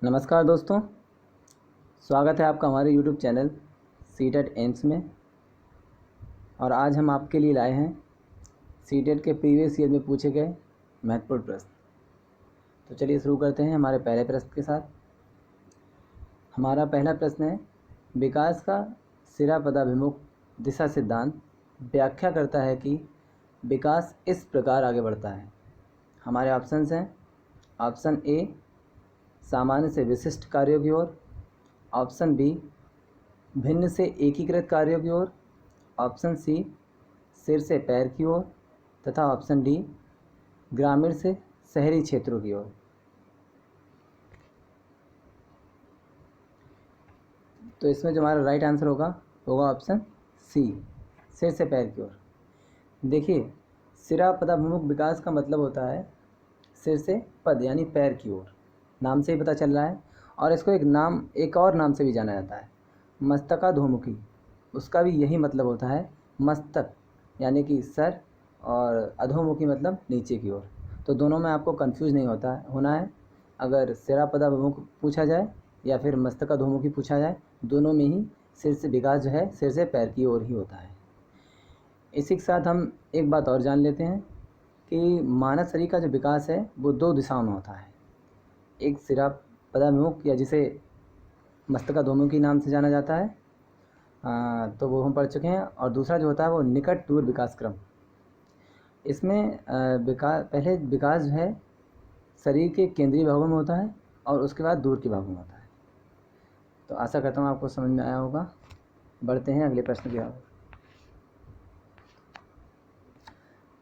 नमस्कार दोस्तों, स्वागत है आपका हमारे YouTube चैनल सीटेट एम्स में। और आज हम आपके लिए लाए हैं सीटेट के प्रीवियस ईयर में पूछे गए महत्वपूर्ण प्रश्न। तो चलिए शुरू करते हैं हमारे पहले प्रश्न के साथ। हमारा पहला प्रश्न है, विकास का सिरापदाभिमुख दिशा सिद्धांत व्याख्या करता है कि विकास इस प्रकार आगे बढ़ता है। हमारे ऑप्शंस हैं, ऑप्शन ए सामान्य से विशिष्ट कार्यों की ओर, ऑप्शन बी भिन्न से एकीकृत कार्यों की ओर, ऑप्शन सी सिर से पैर की ओर तथा ऑप्शन डी ग्रामीण से शहरी क्षेत्रों की ओर। तो इसमें जो हमारा राइट आंसर होगा ऑप्शन सी, सिर से पैर की ओर। देखिए, सिरापदाभिमुख विकास का मतलब होता है सिर से पद यानी पैर की ओर, नाम से ही पता चल रहा है। और इसको एक और नाम से भी जाना जाता है, मस्तकाधोमुखी। उसका भी यही मतलब होता है, मस्तक यानी कि सर और अधोमुखी मतलब नीचे की ओर। तो दोनों में आपको कंफ्यूज नहीं होना है। अगर सिरापदाभिमुख पूछा जाए या फिर मस्तकाधोमुखी पूछा जाए, दोनों में ही सिर से विकास जो है सिर से पैर की ओर ही होता है। इसी के साथ हम एक बात और जान लेते हैं कि मानव शरीर का जो विकास है वो दो दिशाओं में होता है। एक सिरापदाभिमुख या जिसे मस्तकाधोमुखी नाम से जाना जाता है, तो वो हम पढ़ चुके हैं। और दूसरा जो होता है वो निकट दूर विकास क्रम। इसमें पहले विकास जो है शरीर के केंद्रीय भागों में होता है और उसके बाद दूर के भागों में होता है। तो आशा करता हूँ आपको समझ में आया होगा। बढ़ते हैं अगले प्रश्न की ओर।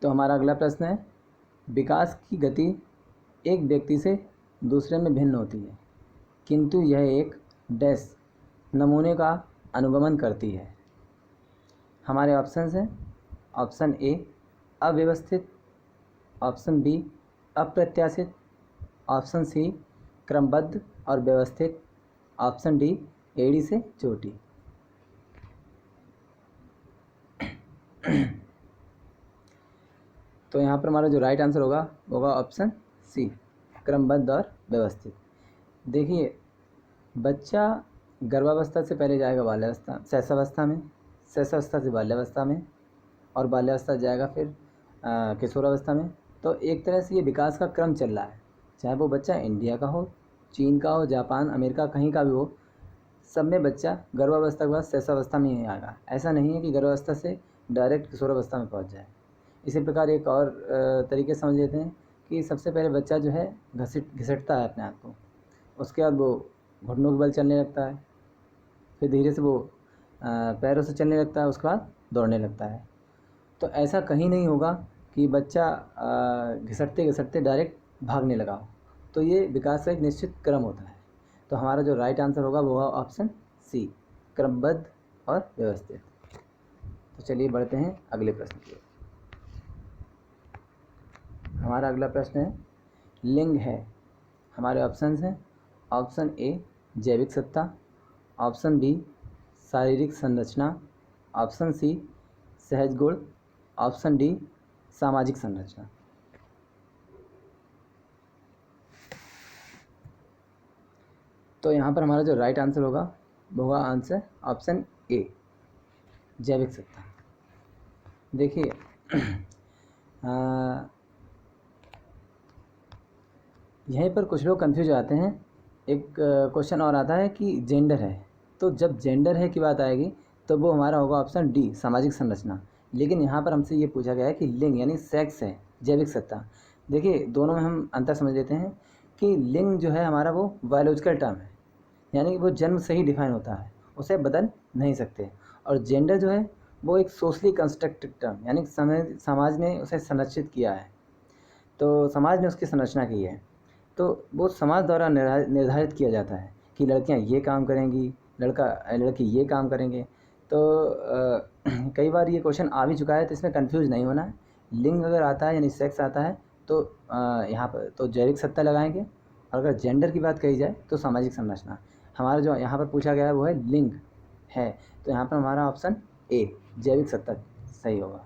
तो हमारा अगला प्रश्न है, विकास की गति एक व्यक्ति से दूसरे में भिन्न होती है, किंतु यह एक डैश नमूने का अनुगमन करती है। हमारे ऑप्शंस हैं, ऑप्शन ए अव्यवस्थित, ऑप्शन बी अप्रत्याशित, ऑप्शन सी क्रमबद्ध और व्यवस्थित, ऑप्शन डी एड़ी से चोटी। तो यहाँ पर हमारा जो राइट आंसर होगा ऑप्शन सी, क्रमबद्ध और व्यवस्थित। देखिए, बच्चा गर्भावस्था से पहले जाएगा शैशवावस्था में, शैशवावस्था से बाल्यावस्था में, और बाल्यावस्था जाएगा फिर किशोरावस्था में। तो एक तरह से ये विकास का क्रम चल रहा है, चाहे वो बच्चा इंडिया का हो, चीन का हो, जापान, अमेरिका कहीं का भी हो, सब में बच्चा गर्भावस्था के बाद शैशवावस्था में ही आएगा। ऐसा नहीं है कि गर्भावस्था से डायरेक्ट किशोरावस्था में पहुंच जाए। इसी प्रकार एक और तरीके समझ लेते हैं कि सबसे पहले बच्चा जो है घिसटता है अपने आप को, उसके बाद वो घुटनों के बल चलने लगता है, फिर धीरे से वो पैरों से चलने लगता है, उसके बाद दौड़ने लगता है। तो ऐसा कहीं नहीं होगा कि बच्चा घिसटते घिसटते डायरेक्ट भागने लगा हो। तो ये विकास का एक निश्चित क्रम होता है। तो हमारा जो राइट आंसर होगा वो ऑप्शन सी, क्रमबद्ध और व्यवस्थित। तो चलिए बढ़ते हैं अगले प्रश्न की ओर। हमारा अगला प्रश्न है, लिंग है। हमारे ऑप्शंस हैं, ऑप्शन ए जैविक सत्ता, ऑप्शन बी शारीरिक संरचना, ऑप्शन सी सहज गुण, ऑप्शन डी सामाजिक संरचना। तो यहाँ पर हमारा जो राइट आंसर होगा वो होगा आंसर ऑप्शन ए, जैविक सत्ता। देखिए, यहीं पर कुछ लोग कंफ्यूज हो जाते हैं। एक क्वेश्चन और आता है कि जेंडर है, तो जब जेंडर है की बात आएगी तो वो हमारा होगा ऑप्शन डी, सामाजिक संरचना। लेकिन यहाँ पर हमसे ये पूछा गया है कि लिंग यानी सेक्स है, जैविक सत्ता। देखिए, दोनों में हम अंतर समझ लेते हैं कि लिंग जो है हमारा वो बायोलॉजिकल टर्म है, यानी कि वो जन्म से ही डिफाइन होता है, उसे बदल नहीं सकते। और जेंडर जो है वो एक सोशली कंस्ट्रक्टेड टर्म, यानी समाज ने उसे संरक्षित किया है, तो समाज ने उसकी संरचना की है। तो वो समाज द्वारा निर्धारित किया जाता है कि लड़कियां ये काम करेंगी, लड़की ये काम करेंगे। तो कई बार ये क्वेश्चन आ भी चुका है, तो इसमें कंफ्यूज नहीं होना है। लिंग अगर आता है यानी सेक्स आता है तो यहाँ पर तो जैविक सत्ता लगाएंगे, और अगर जेंडर की बात कही जाए तो सामाजिक संरचना। हमारा जो यहाँ पर पूछा गया है वो है लिंग है, तो यहाँ पर हमारा ऑप्शन ए, जैविक सत्ता सही होगा।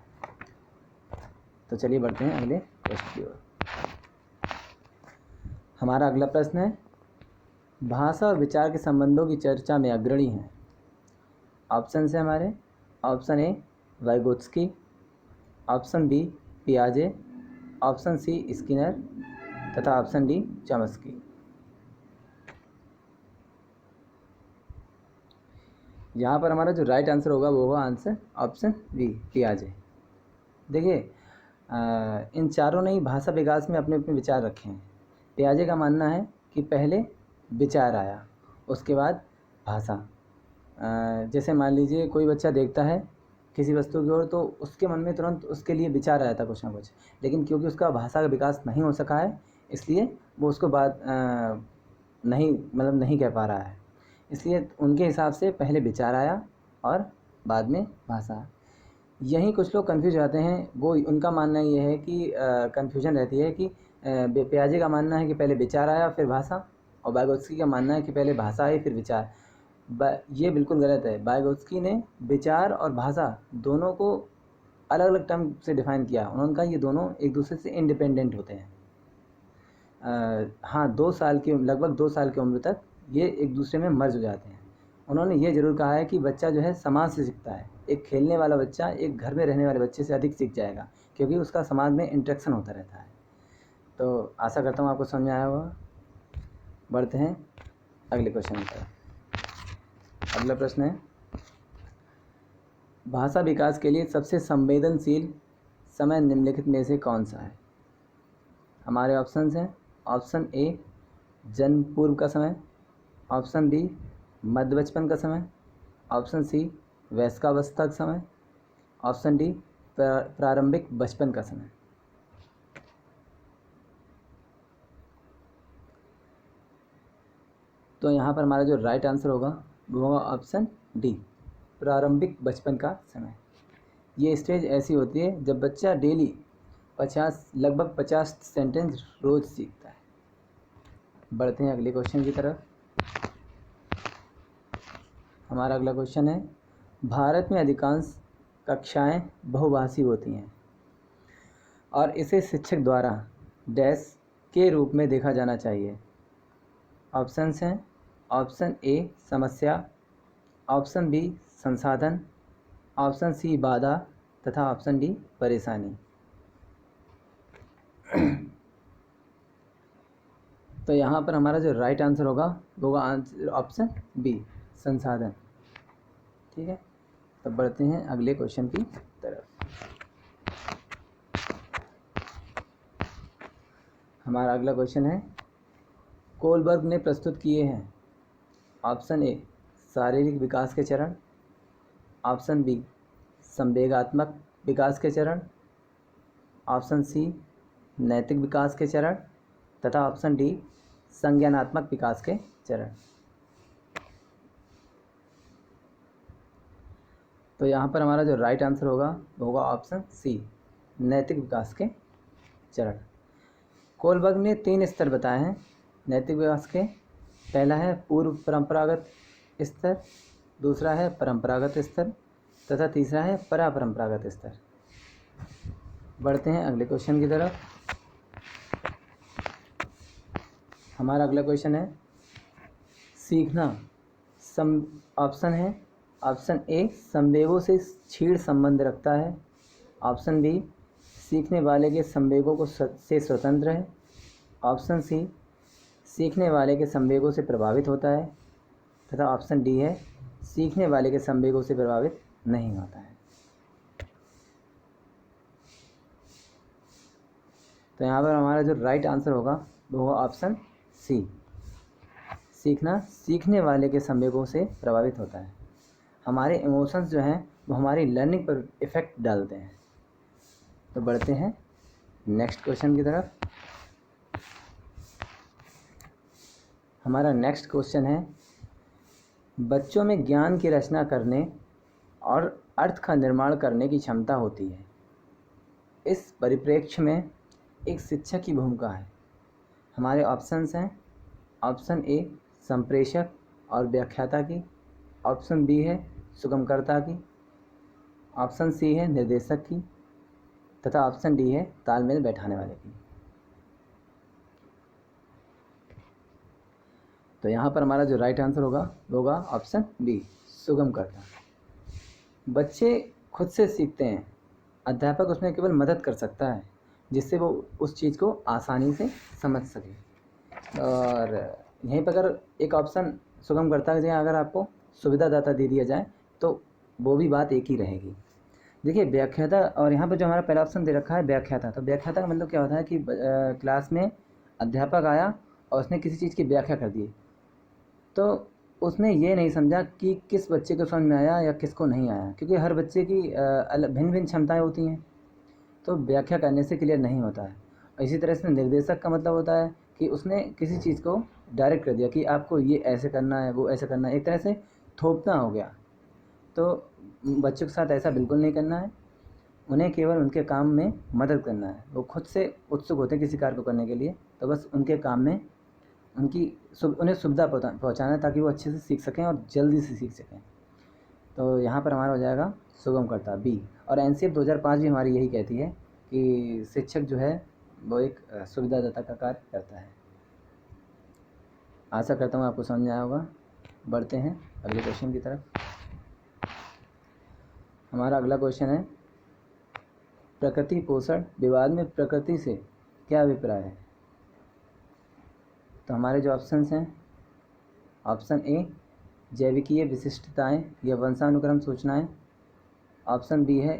तो चलिए बढ़ते हैं अगले प्रश्न की ओर। हमारा अगला प्रश्न है, भाषा और विचार के संबंधों की चर्चा में अग्रणी हैं? ऑप्शन है हमारे, option A Vygotsky, option B पियाजे, ऑप्शन सी स्किनर तथा ऑप्शन डी चॉम्स्की। यहाँ पर हमारा जो राइट आंसर होगा वो होगा आंसर ऑप्शन बी पियाजे। देखिए इन चारों ने ही भाषा विकास में अपने अपने विचार रखे हैं। पियाजे का मानना है कि पहले विचार आया उसके बाद भाषा। जैसे मान लीजिए कोई बच्चा देखता है किसी वस्तु की ओर तो उसके मन में तुरंत उसके लिए विचार आया था कुछ ना कुछ, लेकिन क्योंकि उसका भाषा का विकास नहीं हो सका है इसलिए वो उसको बात नहीं कह पा रहा है। इसलिए उनके हिसाब से पहले विचार आया और बाद में भाषा। यहीं कुछ लोग कंफ्यूज हो जाते हैं, वो उनका मानना ये है कि कंफ्यूजन रहती है कि पियाजे का मानना है कि पहले विचार आया फिर भाषा, और वाइगोत्स्की का मानना है कि पहले भाषा आई फिर विचार। ये बिल्कुल गलत है। वाइगोत्स्की ने विचार और भाषा दोनों को अलग अलग टर्म से डिफाइन किया। उन्होंने कहा ये दोनों एक दूसरे से इंडिपेंडेंट होते हैं। हाँ, लगभग 2 साल की उम्र तक ये एक दूसरे में मर्ज हो जाते हैं। उन्होंने ये ज़रूर कहा है कि बच्चा जो है समाज से सीखता है। एक खेलने वाला बच्चा एक घर में रहने वाले बच्चे से अधिक सीख जाएगा क्योंकि उसका समाज में इंटरेक्शन होता रहता है। तो आशा करता हूँ आपको समझ में आया होगा। बढ़ते हैं अगले क्वेश्चन की तरफ। अगला प्रश्न है, भाषा विकास के लिए सबसे संवेदनशील समय निम्नलिखित में से कौन सा है? हमारे ऑप्शंस हैं, ऑप्शन ए जन्म पूर्व का समय, ऑप्शन बी मध्य बचपन का समय, ऑप्शन सी वयस्कावस्था का समय, ऑप्शन डी प्रारंभिक बचपन का समय। तो यहाँ पर हमारा जो राइट आंसर होगा वो होगा ऑप्शन डी प्रारंभिक बचपन का समय। ये स्टेज ऐसी होती है जब बच्चा डेली लगभग 50 सेंटेंस रोज सीखता है। बढ़ते हैं अगले क्वेश्चन की तरफ। हमारा अगला क्वेश्चन है, भारत में अधिकांश कक्षाएं बहुभाषी होती हैं और इसे शिक्षक द्वारा डैश के रूप में देखा जाना चाहिए। ऑप्शंस हैं, ऑप्शन ए समस्या, ऑप्शन बी संसाधन, ऑप्शन सी बाधा तथा ऑप्शन डी परेशानी। तो यहाँ पर हमारा जो राइट आंसर होगा वो होगा ऑप्शन बी संसाधन। ठीक है, तो बढ़ते हैं अगले क्वेश्चन की तरफ। हमारा अगला क्वेश्चन है, कोलबर्ग ने प्रस्तुत किए हैं। ऑप्शन ए शारीरिक विकास के चरण, ऑप्शन बी संवेगात्मक विकास के चरण, ऑप्शन सी नैतिक विकास के चरण तथा ऑप्शन डी संज्ञानात्मक विकास के चरण। तो यहाँ पर हमारा जो राइट आंसर होगा वो होगा ऑप्शन सी नैतिक विकास के चरण। कोलबर्ग ने 3 स्तर बताए हैं नैतिक विकास के। पहला है पूर्व परंपरागत स्तर, दूसरा है परंपरागत स्तर तथा तीसरा है परापरंपरागत स्तर। बढ़ते हैं अगले क्वेश्चन की तरफ। हमारा अगला क्वेश्चन है, सीखना ऑप्शन है, ऑप्शन ए संवेगों से क्षीण संबंध रखता है, ऑप्शन बी सीखने वाले के संवेगों को से स्वतंत्र है, ऑप्शन सी सीखने वाले के संवेगों से प्रभावित होता है तथा ऑप्शन डी है सीखने वाले के संवेगों से प्रभावित नहीं होता है। तो यहाँ पर हमारा जो राइट आंसर होगा वो होगा ऑप्शन सी सीखना सीखने वाले के संवेगों से प्रभावित होता है। हमारे इमोशंस जो हैं वो हमारी लर्निंग पर इफ़ेक्ट डालते हैं। तो बढ़ते हैं नेक्स्ट क्वेश्चन की तरफ। हमारा नेक्स्ट क्वेश्चन है, बच्चों में ज्ञान की रचना करने और अर्थ का निर्माण करने की क्षमता होती है। इस परिप्रेक्ष्य में एक शिक्षक की भूमिका है। हमारे ऑप्शंस हैं, ऑप्शन ए संप्रेषक और व्याख्याता की, ऑप्शन बी है सुगमकर्ता की, ऑप्शन सी है निर्देशक की तथा ऑप्शन डी है तालमेल बैठाने वाले की। तो यहाँ पर हमारा जो राइट आंसर होगा वो होगा ऑप्शन बी, सुगमकर्ता। बच्चे खुद से सीखते हैं, अध्यापक उसमें केवल मदद कर सकता है जिससे वो उस चीज़ को आसानी से समझ सके। और यहीं पर अगर एक ऑप्शन सुगमकर्ता की जगह अगर आपको सुविधादाता दे दिया जाए तो वो भी बात एक ही रहेगी। देखिए व्याख्याता, और यहाँ पर जो हमारा पहला ऑप्शन दे रखा है व्याख्याता, तो व्याख्याता का मतलब क्या होता है कि क्लास में अध्यापक आया और उसने किसी चीज़ की व्याख्या कर दी, तो उसने ये नहीं समझा कि किस बच्चे को समझ में आया या किसको नहीं आया, क्योंकि हर बच्चे की भिन्न भिन्न क्षमताएं होती हैं, तो व्याख्या करने से क्लियर नहीं होता है। और इसी तरह से निर्देशक का मतलब होता है कि उसने किसी चीज़ को डायरेक्ट कर दिया कि आपको ये ऐसे करना है, वो ऐसे करना है, एक तरह से थोपना हो गया। तो बच्चों के साथ ऐसा बिल्कुल नहीं करना है, उन्हें केवल उनके काम में मदद करना है। वो खुद से उत्सुक होते हैं किसी कार्य को करने के लिए, तो बस उनके काम में उन्हें सुविधा पहुँचाना है ताकि वो अच्छे से सीख सकें और जल्दी से सीख सकें। तो यहाँ पर हमारा हो जाएगा सुगमकर्ता बी। और एनसीएफ 2005 भी हमारी यही कहती है कि शिक्षक जो है वो एक सुविधादाता का कार्य करता है। आशा करता हूँ आपको समझ में आया होगा। बढ़ते हैं अगले क्वेश्चन की तरफ। हमारा अगला क्वेश्चन है प्रकृति पोषण विवाद में प्रकृति से क्या अभिप्राय है। तो हमारे जो ऑप्शंस हैं, ऑप्शन ए जैविकीय विशिष्टताएं या वंशानुक्रम सूचनाएं, ऑप्शन बी है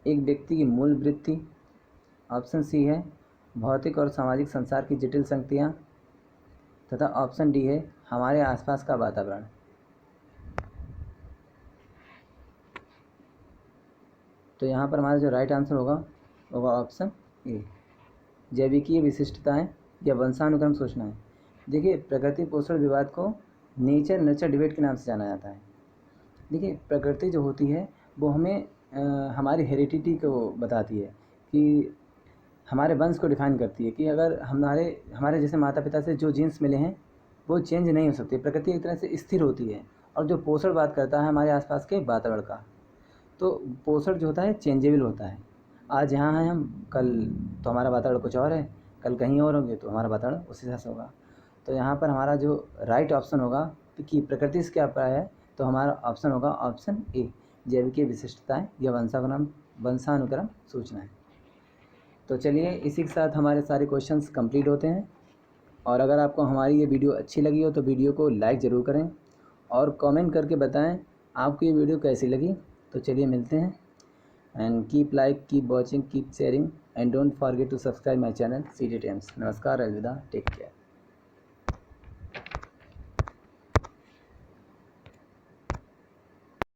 एक व्यक्ति की मूल वृत्ति, ऑप्शन सी है भौतिक और सामाजिक संसार की जटिल संगतियाँ, तथा ऑप्शन डी है हमारे आसपास का वातावरण। तो यहाँ पर हमारा जो राइट आंसर होगा ऑप्शन ए जैविकीय विशिष्टताएं या वंशानुक्रम सूचनाएं। देखिए प्रकृति पोषण विवाद को नेचर नर्चर डिबेट के नाम से जाना जाता है। देखिए प्रकृति जो होती है वो हमें हमारी हेरिडिटी को बताती है कि हमारे वंश को डिफाइन करती है कि अगर हमारे जैसे माता पिता से जो जीन्स मिले हैं वो चेंज नहीं हो सकती। प्रकृति एक तरह से स्थिर होती है। और जो पोषण बात करता है हमारे आसपास के वातावरण का, तो पोषण जो होता है चेंजेबल होता है। आज यहाँ हैं हम, कल तो हमारा वातावरण कुछ और है, कल कहीं और होंगे तो हमारा वातावरण उसी हिसाब से होगा। तो यहाँ पर हमारा जो राइट ऑप्शन होगा कि प्रकृति से क्या अभिप्राय है, तो हमारा ऑप्शन होगा ऑप्शन ए जैविकीय विशिष्टताएं या वंशानुक्रम सूचनाएं। तो चलिए इसी के साथ हमारे सारे क्वेश्चंस कंप्लीट होते हैं। और अगर आपको हमारी ये वीडियो अच्छी लगी हो तो वीडियो को लाइक ज़रूर करें और कमेंट करके बताएं आपको ये वीडियो कैसी लगी। तो चलिए मिलते हैं, and keep like, keep watching, keep sharing and don't forget to subscribe my channel CD Times। नमस्कार, अलविदा, टेक केयर।